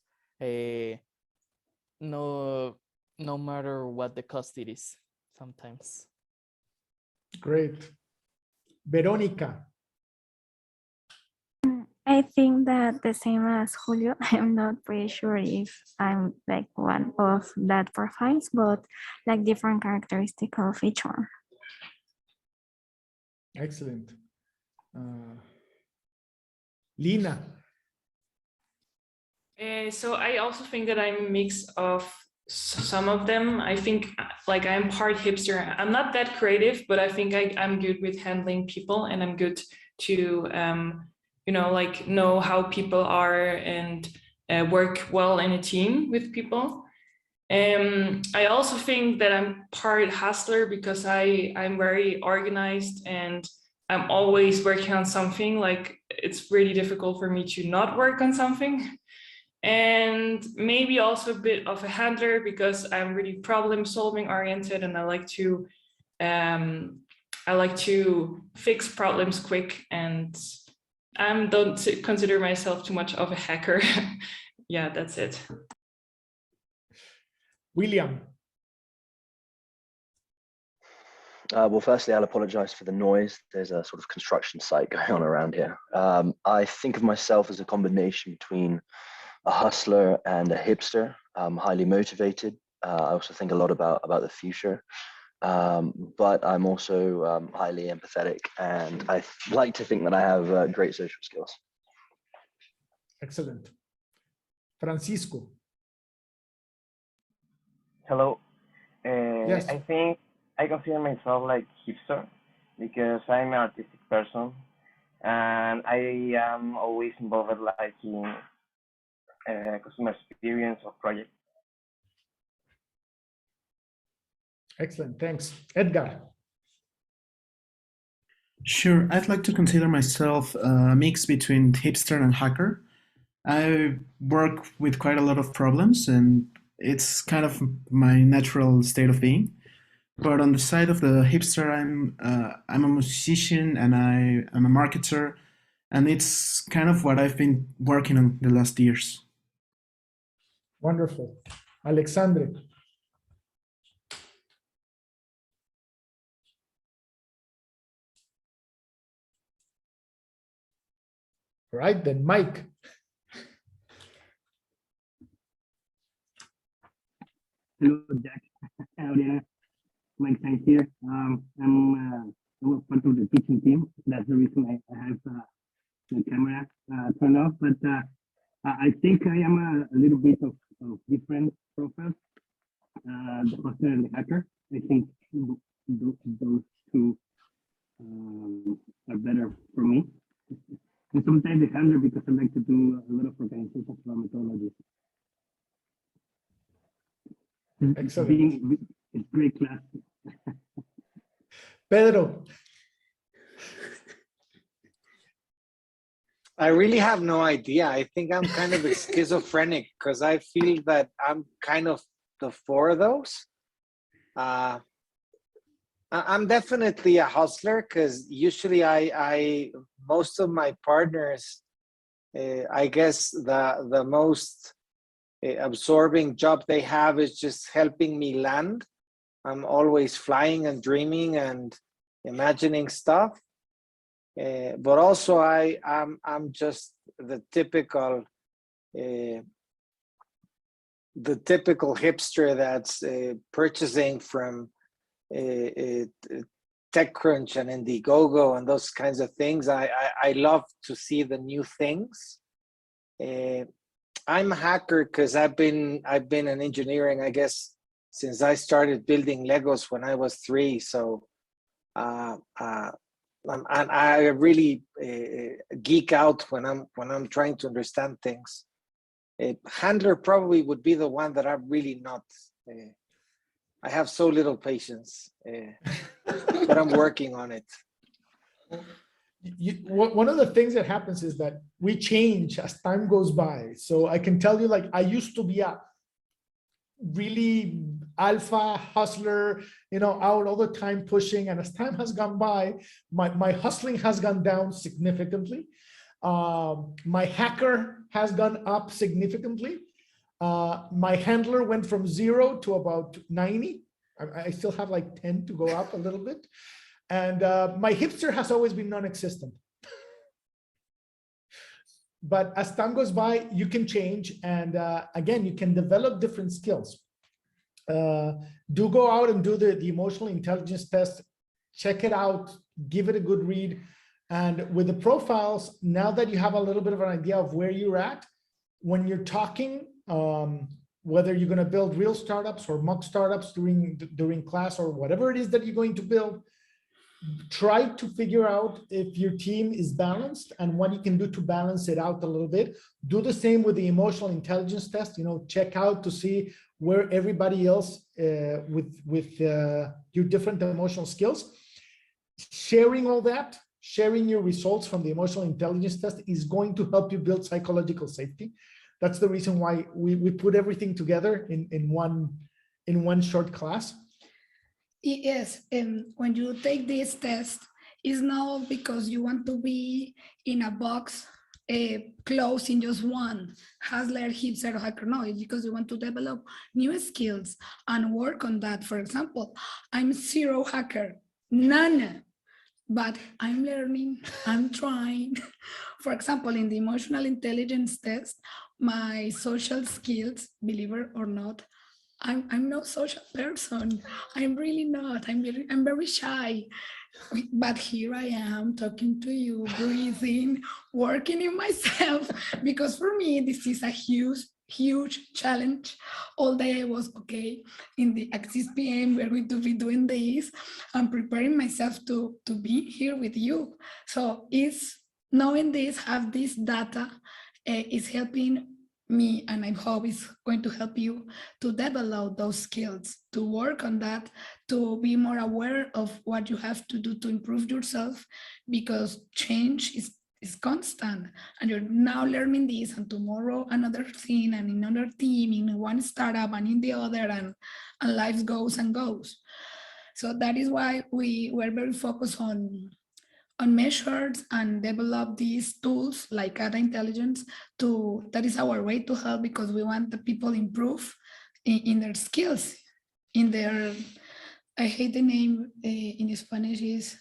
No matter what the cost it is sometimes. Great. Veronica. I think that the same as Julio, I'm not pretty sure if I'm like one of that profiles, but like different characteristic of each one. Excellent. Lina. So I also think that I'm a mix of some of them. I think like I'm part hipster. I'm not that creative, but I think I'm good with handling people, and I'm good to like know how people are and work well in a team with people. I also think that I'm part hustler because I'm very organized and I'm always working on something. Like it's really difficult for me to not work on something. And maybe also a bit of a handler because I'm really problem solving oriented, and I like to fix problems quick, and I don't consider myself too much of a hacker. Yeah, that's it. William. Well, firstly, I'll apologize for the noise. There's a sort of construction site going on around here. I think of myself as a combination between a hustler and a hipster. I'm highly motivated. I also think a lot about the future, but I'm also highly empathetic, and I like to think that I have great social skills. Excellent. Francisco. Hello. Yes. I think I consider myself like hipster because I'm an artistic person, and I am always involved like in customer experience or project. Excellent, thanks. Edgar. Sure, I'd like to consider myself a mix between hipster and hacker. I work with quite a lot of problems, and it's kind of my natural state of being. But on the side of the hipster, I'm a musician and I'm a marketer, and it's kind of what I've been working on the last years. Wonderful. Alexandre. All right, then Mike. Hello, Jack. Oriana. Mike, thank you. I'm a part of the teaching team. That's the reason I have the camera turned off. But I think I am a little bit of different profiles. The hustler and the hacker. I think those two are better for me. And sometimes the handler because I like to do a lot of organizations for methodologies. Excellent. It's great class. Pedro. I really have no idea. I think I'm kind of schizophrenic because I feel that I'm kind of the four of those. I'm definitely a hustler because usually most of my partners, I guess the most absorbing job they have is just helping me land. I'm always flying and dreaming and imagining stuff. But also I'm just the typical hipster that's purchasing from TechCrunch and Indiegogo and those kinds of things. I love to see the new things. I'm a hacker because I've been in engineering, I guess, since I started building Legos when I was 3. So and I really geek out when I'm trying to understand things. Handler probably would be the one that I'm really not. I have so little patience, but I'm working on it. One of the things that happens is that we change as time goes by. So I can tell you, like, I used to be a really alpha hustler, out all the time pushing. And as time has gone by, my hustling has gone down significantly. My hacker has gone up significantly. My handler went from 0 to about 90. I still have like 10 to go up a little bit. And my hipster has always been non-existent. But as time goes by, you can change. And again, you can develop different skills. Do go out and do the emotional intelligence test. Check it out. Give it a good read. And with the profiles, now that you have a little bit of an idea of where you're at, when you're talking, whether you're going to build real startups or mock startups during class or whatever it is that you're going to build, try to figure out if your team is balanced and what you can do to balance it out a little bit. Do the same with the emotional intelligence test. Check out to see where everybody else with your different emotional skills. Sharing all that, sharing your results from the emotional intelligence test is going to help you build psychological safety. That's the reason why we put everything together in one short class. Yes, and when you take this test, it's not because you want to be in a box closed in just one, hustler, hipster, or hacker. No, it's because you want to develop new skills and work on that. For example, I'm 0 hacker, none. But I'm learning, I'm trying. For example, in the emotional intelligence test, my social skills, believe it or not, I'm no social person. I'm really not. I'm very shy. But here I am talking to you, breathing, working in myself, because for me, this is a huge challenge. All day I was, okay, in the at 6 p.m. we're going to be doing this. I'm preparing myself to be here with you. So it's knowing this, have this data is helping me, and I hope it's going to help you to develop those skills, to work on that, to be more aware of what you have to do to improve yourself, because change is constant, and you're now learning this, and tomorrow another thing, and in another team, in one startup, and in the other, and life goes and goes. So that is why we were very focused on measures and develop these tools like data intelligence. That is our way to help, because we want the people improve in their skills, in their, I hate the name in Spanish is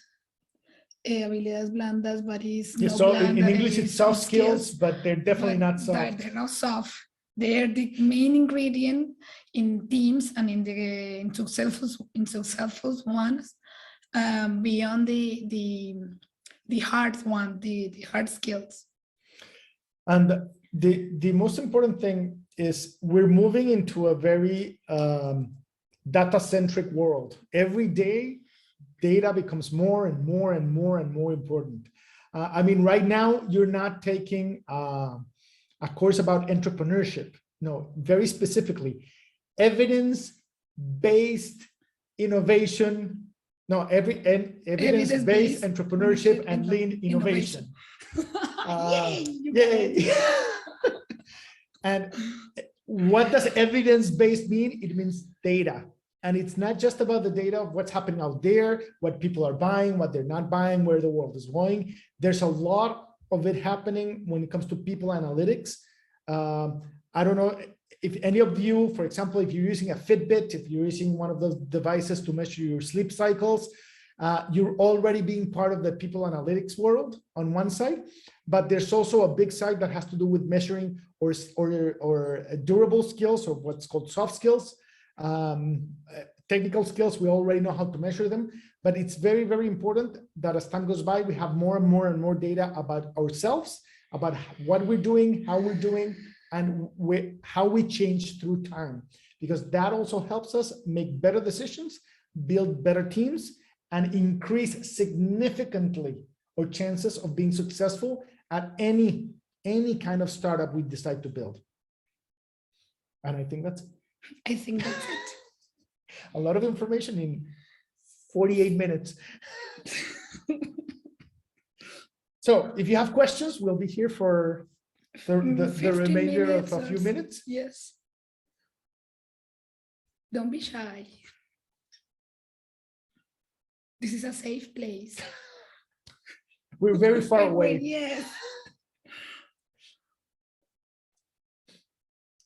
habilidades blandas, but it's yeah, no so blanda, in English it's soft skills, but they're definitely not soft. They're not soft. They're the main ingredient in teams and in successful ones, beyond the hard one, the hard skills. And the most important thing is we're moving into a very data-centric world. Every day, data becomes more and more and more and more important. I mean, right now, you're not taking a course about entrepreneurship. No, very specifically, evidence-based innovation. No, evidence-based entrepreneurship and lean innovation. Yay! And what does evidence-based mean? It means data. And it's not just about the data of what's happening out there, what people are buying, what they're not buying, where the world is going. There's a lot of it happening when it comes to people analytics. I don't know if any of you, for example, if you're using a Fitbit, if you're using one of those devices to measure your sleep cycles, you're already being part of the people analytics world on one side, but there's also a big side that has to do with measuring or durable skills, or what's called soft skills. Technical skills, we already know how to measure them, but it's very, very important that as time goes by, we have more and more and more data about ourselves, about what we're doing, how we're doing, and how we change through time, because that also helps us make better decisions, build better teams, and increase significantly our chances of being successful at any kind of startup we decide to build. And I think that's it. A lot of information in 48 minutes. So if you have questions, we'll be here for the remainder of a few minutes. Yes. Don't be shy. This is a safe place. We're very far away. Yes.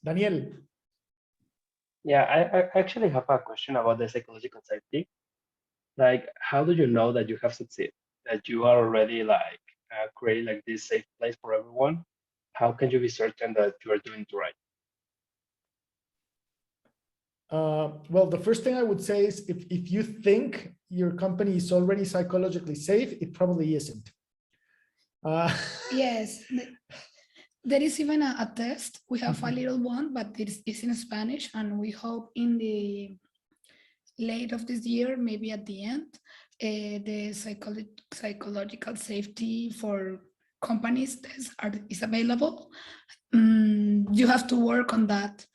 Daniel. Yeah, I actually have a question about the psychological safety. Like, how do you know that you have succeeded, that you are already like creating like this safe place for everyone? How can you be certain that you are doing it right? Well, the first thing I would say is if you think your company is already psychologically safe, it probably isn't. Yes. There is even a test. We have a little one, but it's in Spanish, and we hope in the late of this year, maybe at the end, the psychological safety for companies is available. You have to work on that,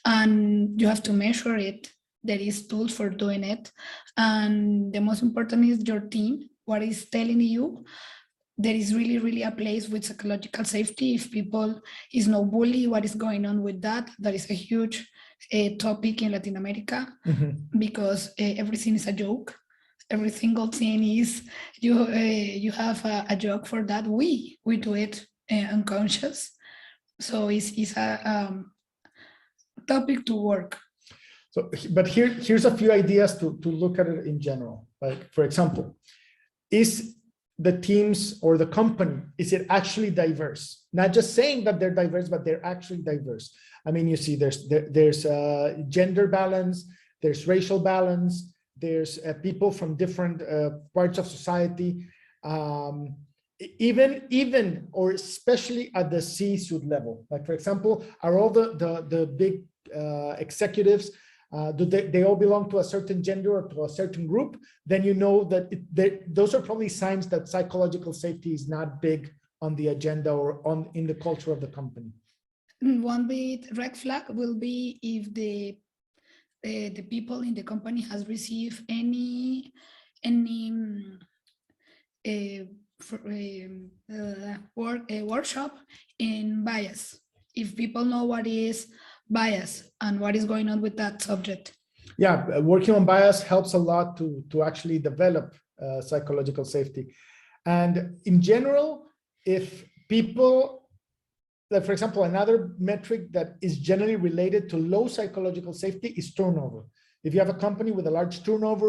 and you have to measure it. There is tools for doing it, and the most important is your team. What is telling you? There is really a place with psychological safety. If people is no bully, what is going on with that? That is a huge topic in Latin America, because everything is a joke. Every single thing is you have a joke for that. We do it unconscious. So it's a topic to work. So, but here's a few ideas to look at it in general. Like, for example, is the teams or the company, is it actually diverse? Not just saying that they're diverse, but they're actually diverse. I mean, you see there's gender balance, there's racial balance, there's people from different parts of society, even or especially at the C-suite level. Like, for example, are all the big executives, do they all belong to a certain gender or to a certain group? Then you know that those are probably signs that psychological safety is not big on the agenda or in the culture of the company. One big red flag will be if the people in the company has received any workshop in bias. If people know what is bias and what is going on with that subject. Yeah, working on bias helps a lot to actually develop psychological safety. And in general, if people, like for example, another metric that is generally related to low psychological safety is turnover. If you have a company with a large turnover,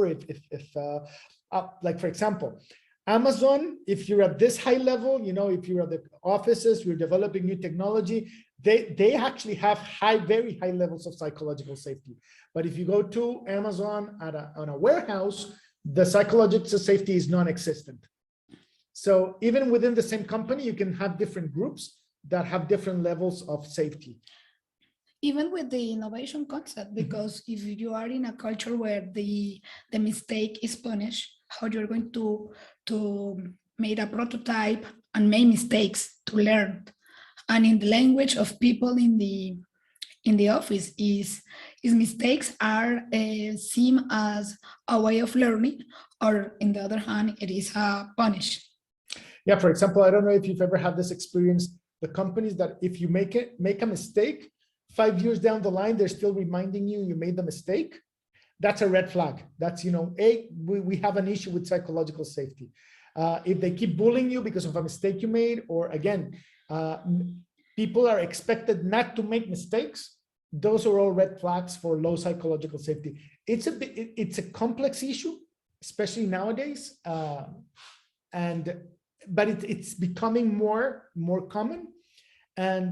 like for example, Amazon, if you're at this high level, you know, if you're at the offices, you're developing new technology, they actually have very high levels of psychological safety. But if you go to Amazon on a warehouse, the psychological safety is non-existent. So even within the same company, you can have different groups that have different levels of safety. Even with the innovation concept, because if you are in a culture where the mistake is punished, how you're going to make a prototype and make mistakes to learn. And in the language of people in the office is mistakes are seen as a way of learning, or in the other hand, it is a punish. Yeah, for example, I don't know if you've ever had this experience, the companies that if you make a mistake, 5 years down the line, they're still reminding you made the mistake. That's a red flag. That's, you know, we have an issue with psychological safety. If they keep bullying you because of a mistake you made, or again, people are expected not to make mistakes, those are all red flags for low psychological safety. It's a complex issue, especially nowadays, but it's becoming more common. And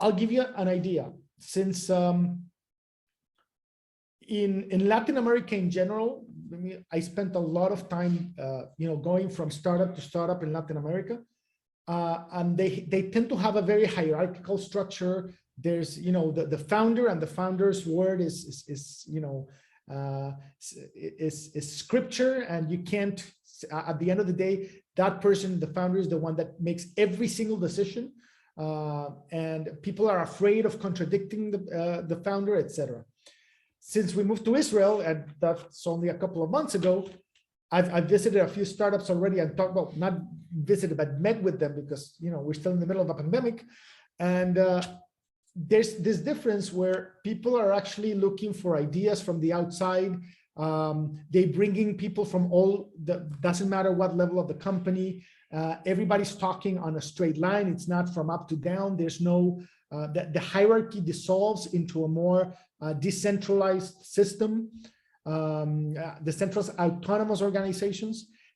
I'll give you an idea. Since in Latin America in general, I spent a lot of time, going from startup to startup in Latin America, and they tend to have a very hierarchical structure. There's, the founder, and the founder's word is scripture, and you can't. At the end of the day, that person, the founder, is the one that makes every single decision, and people are afraid of contradicting the founder, etc. Since we moved to Israel, and that's only a couple of months ago, I've visited a few startups already and talked about, not visited, but met with them, because we're still in the middle of a pandemic, and there's this difference where people are actually looking for ideas from the outside. They bringing people from doesn't matter what level of the company. Everybody's talking on a straight line. It's not from up to down. There's no, the hierarchy dissolves into a more decentralized system, decentralized autonomous organizations.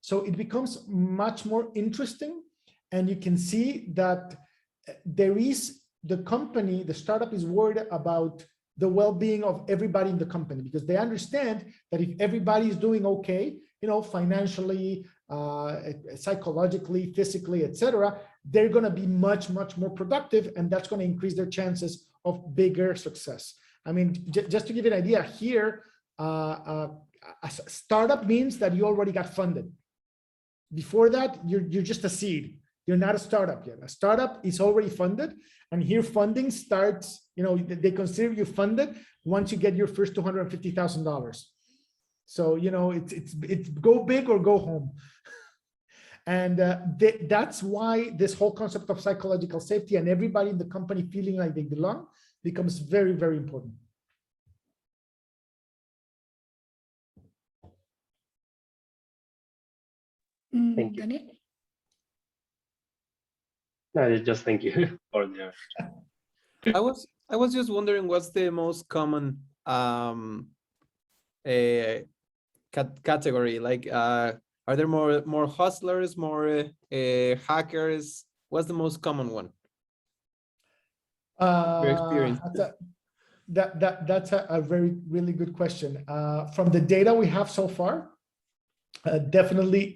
So it becomes much more interesting, and you can see that there is the company, the startup is worried about the well-being of everybody in the company, because they understand that if everybody is doing okay, financially, psychologically, physically, etc., they're going to be much more productive, and that's going to increase their chances of bigger success. I mean, just to give you an idea here, a startup means that you already got funded. Before that, you're just a seed. You're not a startup yet. A startup is already funded, and here funding starts, they consider you funded once you get your first $250,000. So, it's go big or go home. And that's why this whole concept of psychological safety and everybody in the company feeling like they belong becomes very, very important. Thank you. Daniel? No, just thank you for the. I was just wondering, what's the most common category? Like, are there more hustlers, more hackers? What's the most common one? Your experience. That's a really good question. From the data we have so far, definitely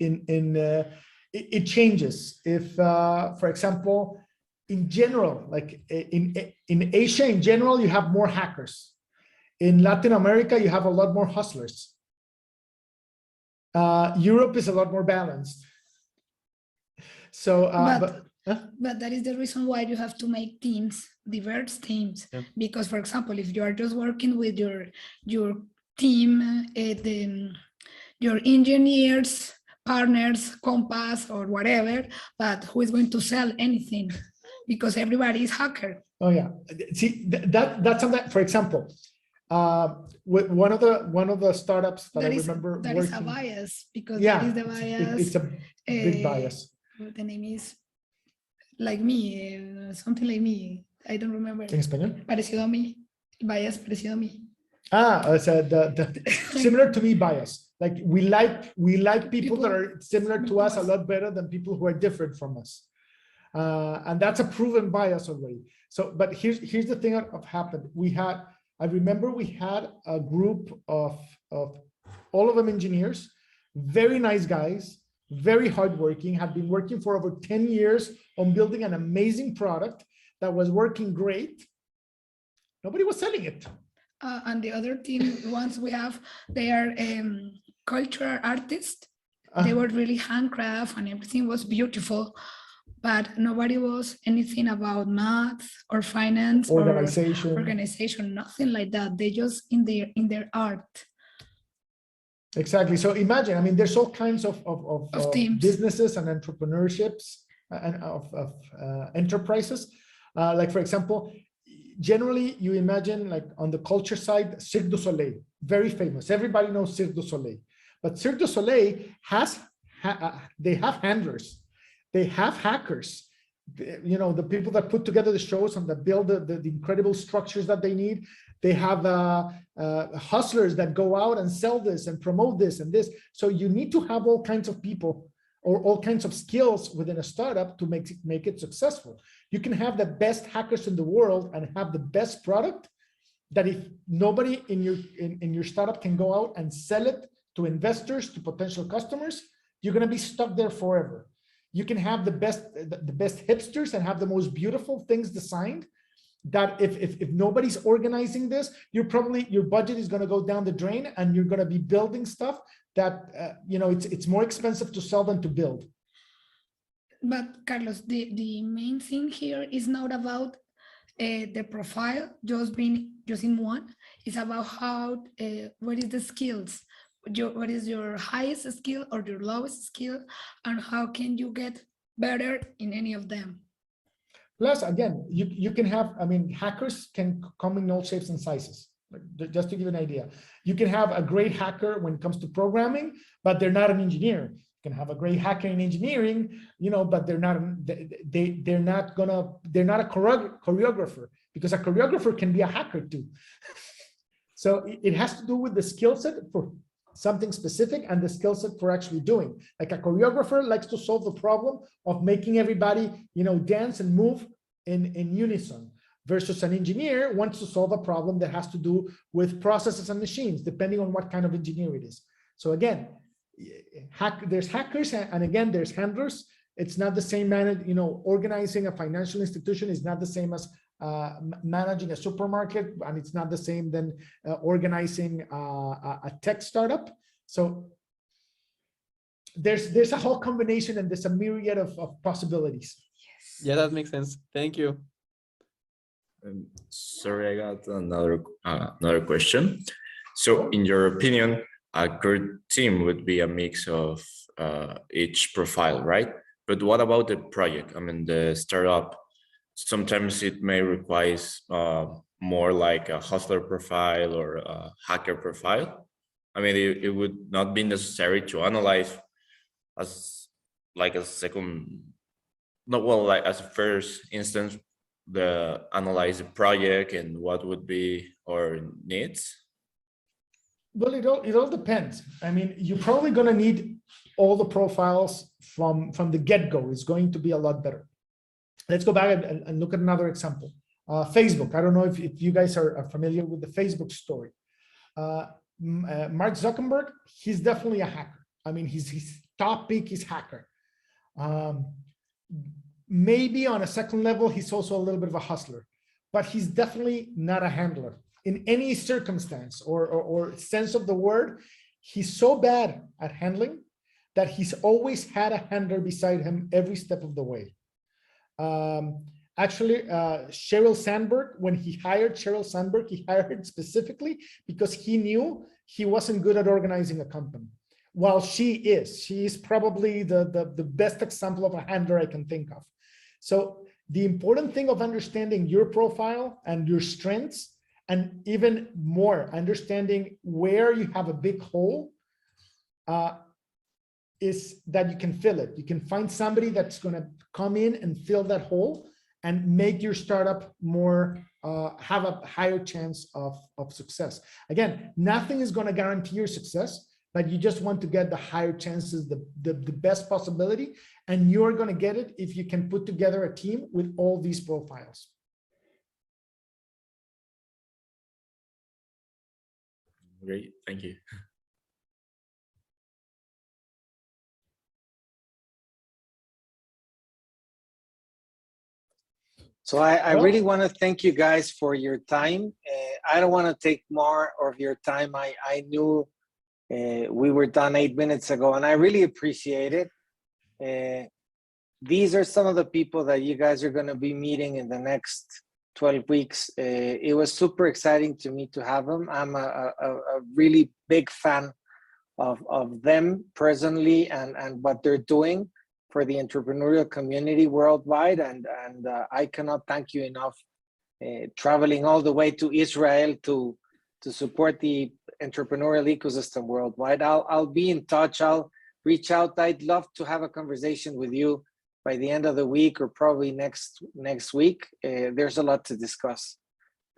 it changes. If, for example, in general, like in Asia in general, you have more hackers. In Latin America, you have a lot more hustlers. Europe is a lot more balanced. So, but that is the reason why you have to make teams, diverse teams. Yeah. Because, for example, if you are just working with your team, your engineers, partners, compass, or whatever, but who is going to sell anything? Because everybody is hacker. Oh yeah, see that's something. For example, with one of the startups that I remember that working, is a bias, because yeah, that is the bias. It's a big bias. The name is like me, something like me. I don't remember. En español. Parecido a mí. Bias parecido a mí. I said the similar to me bias. Like we like people that are similar to us a lot better than people who are different from us. And that's a proven bias already. So, but here's the thing that happened. I remember we had a group of all of them engineers, very nice guys, very hardworking, had been working for over 10 years on building an amazing product that was working great. Nobody was selling it. And the other team, once we have, they are cultural artists. They were really handcraft and everything was beautiful. But nobody was anything about math or finance organization, or organization, nothing like that. They just in their art. Exactly. So imagine, I mean, there's all kinds of businesses and entrepreneurships and of enterprises. Like for example, generally you imagine like on the culture side, Cirque du Soleil, very famous. Everybody knows Cirque du Soleil, but Cirque du Soleil they have handlers. They have hackers. the people that put together the shows and that build the incredible structures that they need. They have hustlers that go out and sell this and promote this and this. So you need to have all kinds of people or all kinds of skills within a startup to make it successful. You can have the best hackers in the world and have the best product that if nobody in your startup can go out and sell it to investors, to potential customers, you're going to be stuck there forever. You can have the best hipsters and have the most beautiful things designed, that if nobody's organizing this, your budget is going to go down the drain, and you're going to be building stuff that it's more expensive to sell than to build. But Carlos, the main thing here is not about the profile just in one. It's about how what is the skills, what is your highest skill or your lowest skill, and how can you get better in any of them. Plus, again, you can have, hackers can come in all shapes and sizes. Just to give you an idea, you can have a great hacker when it comes to programming, but they're not an engineer. You can have a great hacker in engineering, but they're not a choreographer, because a choreographer can be a hacker too. So it has to do with the skill set for something specific and the skill set for actually doing. Like a choreographer likes to solve the problem of making everybody, dance and move in unison, versus an engineer wants to solve a problem that has to do with processes and machines, depending on what kind of engineer it is. So again, there's hackers, and again, there's handlers. It's not the same, organizing a financial institution is not the same as managing a supermarket, and it's not the same than organizing a tech startup. So there's a whole combination, and there's a myriad of possibilities. Yes. Yeah, that makes sense. Thank you. Sorry, I got another question. So in your opinion, a good team would be a mix of each profile, right? But what about the project? The startup, sometimes it may require more like a hustler profile or a hacker profile. It would not be necessary to analyze as a first instance, analyze the project and what would be our needs. Well, it all depends. You're probably going to need all the profiles from the get-go. It's going to be a lot better. Let's go back and look at another example. Facebook. I don't know if you guys are familiar with the Facebook story. Mark Zuckerberg, he's definitely a hacker. His top pick is hacker. Maybe on a second level, he's also a little bit of a hustler, but he's definitely not a handler. In any circumstance or sense of the word, he's so bad at handling that he's always had a handler beside him every step of the way. Actually, Sheryl Sandberg, when he hired Sheryl Sandberg, he hired specifically because he knew he wasn't good at organizing a company. While she is probably the best example of a handler I can think of. So the important thing of understanding your profile and your strengths, and even more understanding where you have a big hole, is that you can fill it. You can find somebody that's going to come in and fill that hole and make your startup more, have a higher chance of success. Again, nothing is going to guarantee your success, but you just want to get the higher chances, the best possibility, and you're going to get it if you can put together a team with all these profiles. Great, thank you. So I really want to thank you guys for your time. I don't want to take more of your time. I knew we were done 8 minutes ago, and I really appreciate it. These are some of the people that you guys are going to be meeting in the next 12 weeks. It was super exciting to me to have them. I'm a really big fan of them personally and what they're doing for the entrepreneurial community worldwide. And I cannot thank you enough, traveling all the way to Israel to support the entrepreneurial ecosystem worldwide. I'll be in touch. I'll reach out. I'd love to have a conversation with you by the end of the week or probably next week. There's a lot to discuss.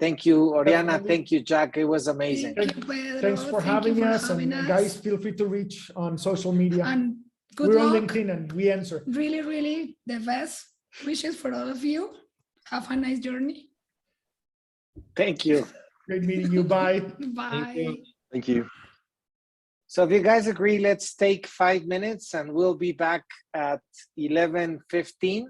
Thank you, Oriana. Definitely. Thank you, Jack. It was amazing. Thank you, Pedro. Thanks for Thank you having for us. having And us. guys, feel free to reach on social media. And good We're on luck. LinkedIn and we answer. Really, really the best wishes for all of you. Have a nice journey. Thank you. Great meeting you. Bye. Bye. Thank you. So if you guys agree, let's take 5 minutes and we'll be back at 11:15.